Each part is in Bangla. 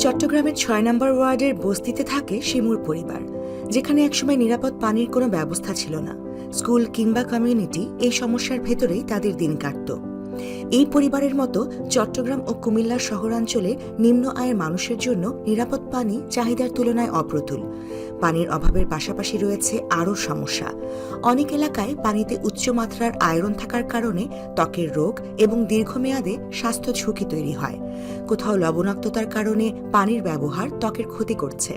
চট্টগ্রামের ৬ নম্বর ওয়ার্ডের বস্তিতে থাকে শিমুর পরিবার, যেখানে একসময় নিরাপদ পানির কোনো ব্যবস্থা ছিল না। স্কুল কিংবা কমিউনিটি এই সমস্যার ভেতরেই তাদের দিন কাটত। এই পরিবারের মতো চট্টগ্রাম ও কুমিল্লার শহরাঞ্চলে নিম্ন আয়ের মানুষের জন্য নিরাপদ পানি চাহিদার তুলনায় অপ্রতুল। পানির অভাবের পাশাপাশি রয়েছে আরও সমস্যা। অনেক এলাকায় পানিতে উচ্চমাত্রার আয়রন থাকার কারণে ত্বকের রোগ এবং দীর্ঘমেয়াদে স্বাস্থ্য ঝুঁকি তৈরি হয়। কোথাও লবণাক্ততার কারণে পানির ব্যবহার ত্বকের ক্ষতি করছে।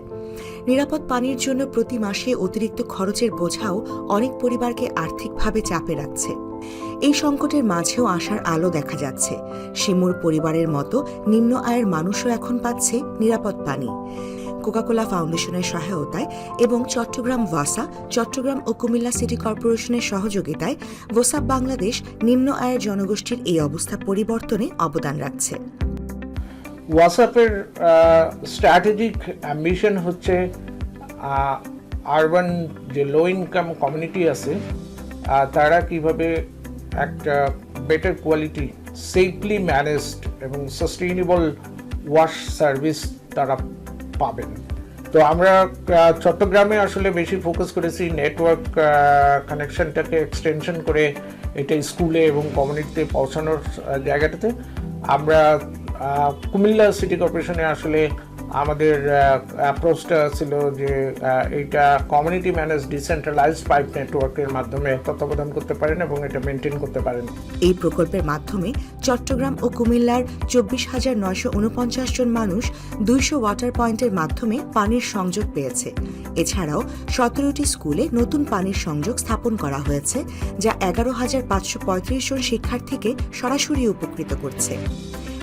নিরাপদ পানির জন্য প্রতি মাসে অতিরিক্ত খরচের বোঝাও অনেক পরিবারকে আর্থিকভাবে চাপে রাখছে। এই সংকটের মাঝেও আশার আলো দেখা যাচ্ছে। শিমুর পরিবারের মতো নিম্ন আয়ের মানুষও এখন পাচ্ছে নিরাপদ পানি। কোকাকোলা ফাউন্ডেশনের সহায়তায় এবং চট্টগ্রাম ওয়াসা, চট্টগ্রাম ও কুমিল্লা সিটি কর্পোরেশনের সহযোগিতায় ওসাব বাংলাদেশ নিম্ন আয়ের জনগোষ্ঠীর এই অবস্থা পরিবর্তনে অবদান রাখছে। ওয়াসাপের স্ট্র্যাটেজিক অ্যাম্বিশন হচ্ছে আরবান যে লো ইনকাম কমিউনিটি আছে তারা কিভাবে একটা বেটার কোয়ালিটি, সেফলি ম্যানেজড এবং সাস্টেইনেবল ওয়াশ সার্ভিস তারা পাবেন। তো আমরা চট্টগ্রামে আসলে বেশি ফোকাস করেছি নেটওয়ার্ক কানেকশনটাকে এক্সটেনশন করে এটা স্কুলে এবং কমিউনিটিতে পৌঁছানোর জায়গাটাতে। আমরা কুমিল্লা সিটি কর্পোরেশনে আসলে আমাদের অ্যাপ্রোচটা ছিল যে এইটা কমিউনিটি ম্যানেজ ডিসেন্ট্রালাইজড পাইপ নেটওয়ার্কের মাধ্যমে তত্ত্বাবধান করতে পারেন এবং এটা মেনটেন করতে পারেন। এই প্রকল্পের মাধ্যমে চট্টগ্রাম ও কুমিল্লার 24,949 জন মানুষ 200 ওয়াটার পয়েন্টের মাধ্যমে পানির সংযোগ পেয়েছে। এছাড়াও 17টি স্কুলে নতুন পানির সংযোগ স্থাপন করা হয়েছে, যা 11,535 জন শিক্ষার্থীকে সরাসরি উপকৃত করছে।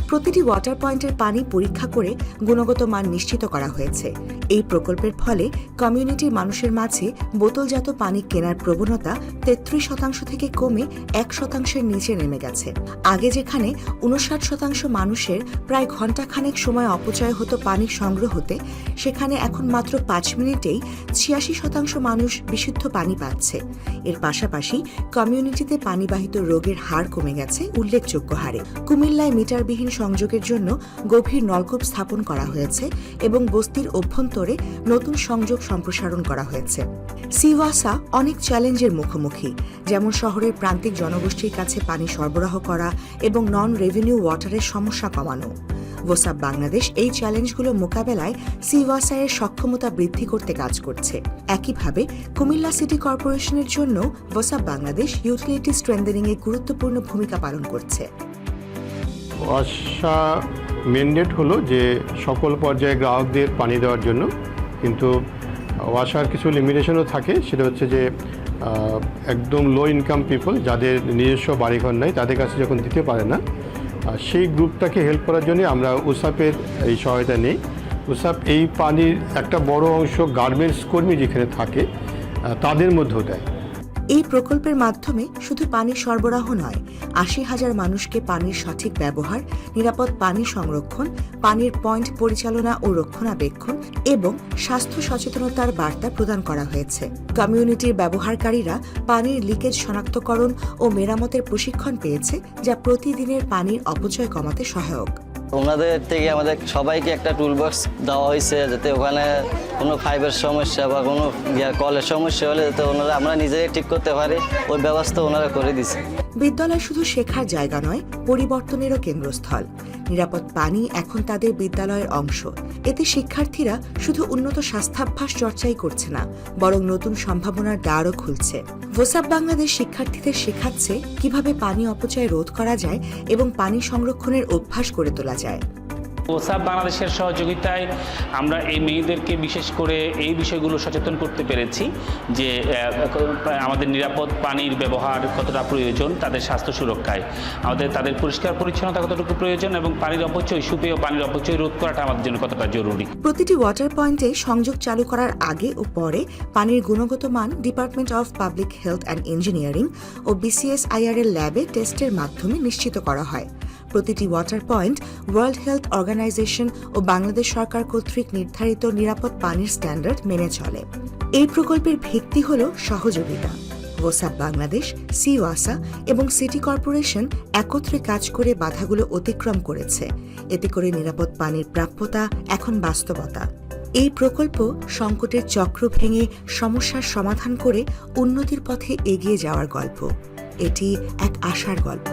প্রতিটি ওয়াটার পয়েন্টের পানি পরীক্ষা করে গুণগত মান নিশ্চিত করা হয়েছে। এই প্রকল্পের ফলে কমিউনিটির মানুষের মাঝে বোতলজাত পানি কেনার প্রবণতা 33% থেকে কমে 1%-এর নিচে নেমে গেছে। আগে যেখানে 59% মানুষের প্রায় ঘণ্টাখানেক সময় অপচয় হতো পানি সংগ্রহ হতে, সেখানে এখন মাত্র 5 মিনিটেই 86% মানুষ বিশুদ্ধ পানি পাচ্ছে। এর পাশাপাশি কমিউনিটিতে পানিবাহিত রোগের হার কমে গেছে উল্লেখযোগ্য হারে। কুমিল্লায় মিটারবিহীন সংযোগের জন্য গভীর নলকূপ স্থাপন করা হয়েছে এবং বস্তির অভ্যন্তরে নতুন সংযোগ সম্প্রসারণ করা হয়েছে। সিওয়াসা অনেক চ্যালেঞ্জের মুখোমুখি, যেমন শহরের প্রান্তিক জনগোষ্ঠীর কাছে পানি সরবরাহ করা এবং নন রেভিনিউ ওয়াটারের সমস্যা কমানো। ওসাব বাংলাদেশ এই চ্যালেঞ্জগুলো মোকাবেলায় সিওয়াসা এর সক্ষমতা বৃদ্ধি করতে কাজ করছে। একইভাবে কুমিল্লা সিটি কর্পোরেশনের জন্য ওসাব বাংলাদেশ ইউটিলিটি স্ট্রেংথেনিং এ গুরুত্বপূর্ণ ভূমিকা পালন করছে। ওয়াসা ম্যান্ডেট হলো যে সকল পর্যায়ে গ্রাহকদের পানি দেওয়ার জন্য, কিন্তু ওয়াসার কিছু লিমিটেশনও থাকে। সেটা হচ্ছে যে একদম লো ইনকাম পিপল, যাদের নিজস্ব বাড়িঘর নাই, তাদের কাছে যখন দিতে পারে না, সেই গ্রুপটাকে হেল্প করার জন্য আমরা ওসাপের এই সহায়তা নিই। ওসাপ এই পানির একটা বড় অংশ গার্মেন্টস কর্মী যেখানে থাকে তাদের মধ্যেও দেয়। এই প্রকল্পের মাধ্যমে শুধু পানি সরবরাহ নয়, 80,000 মানুষকে পানির সঠিক ব্যবহার, নিরাপদ পানি সংরক্ষণ, পানির পয়েন্ট পরিচালনা ও রক্ষণাবেক্ষণ এবং স্বাস্থ্য সচেতনতার বার্তা প্রদান করা হয়েছে। কমিউনিটির ব্যবহারকারীরা পানির লিকেজ শনাক্তকরণ ও মেরামতের প্রশিক্ষণ পেয়েছে, যা প্রতিদিনের পানির অপচয় কমাতে সহায়ক। ওনাদের থেকে আমাদের সবাইকে একটা টুলবক্স দেওয়া হয়েছে, যাতে ওখানে কোনো পাইপের সমস্যা বা কোনো কলের সমস্যা হলে যাতে ওনারা আমরা নিজেরাই ঠিক করতে পারি, ওই ব্যবস্থা ওনারা করে দিচ্ছে। বিদ্যালয় শুধু শেখার জায়গা নয়, পরিবর্তনেরও কেন্দ্রস্থল। নিরাপদ পানি এখন তাদের বিদ্যালয়ের অংশ। এতে শিক্ষার্থীরা শুধু উন্নত স্বাস্থ্যাভ্যাস চর্চাই করছে না, বরং নতুন সম্ভাবনার দ্বারও খুলছে। ওসাব বাংলাদেশ শিক্ষার্থীদের শেখাচ্ছে কিভাবে পানি অপচয় রোধ করা যায় এবং পানি সংরক্ষণের অভ্যাস গড়ে তোলা যায়। ওসাব বাংলাদেশের সহযোগিতায় আমরা এই মেয়েদেরকে বিশেষ করে এই বিষয়গুলো সচেতন করতে পেরেছি যে আমাদের নিরাপদ পানির ব্যবহার কতটা প্রয়োজন তাদের স্বাস্থ্য সুরক্ষায়, তাদের পরিষ্কার পরিচ্ছন্নতা কতটুকু প্রয়োজন এবং পানির অপচয়, সুপেয় পানির অপচয় রোধ করাটা আমাদের জন্য কতটা জরুরি। প্রতিটি ওয়াটার পয়েন্টে সংযোগ চালু করার আগে ও পরে পানির গুণগত মান department of public health and engineering ও BCSIR এর ল্যাবে টেস্টের মাধ্যমে নিশ্চিত করা হয়। প্রতিটি water point world health organization ও বাংলাদেশ সরকার কর্তৃক নির্ধারিত নিরাপদ পানির স্ট্যান্ডার্ড মেনে চলে। এই প্রকল্পের ভিত্তি হল সহযোগিতা। ওসাব বাংলাদেশ, সিওয়াসা এবং সিটি কর্পোরেশন একত্রে কাজ করে বাধাগুলো অতিক্রম করেছে। এতে করে নিরাপদ পানির প্রাপ্যতা এখন বাস্তবতা। এই প্রকল্প সংকটের চক্র ভেঙে সমস্যার সমাধান করে উন্নতির পথে এগিয়ে যাওয়ার গল্প। এটি এক আশার গল্প।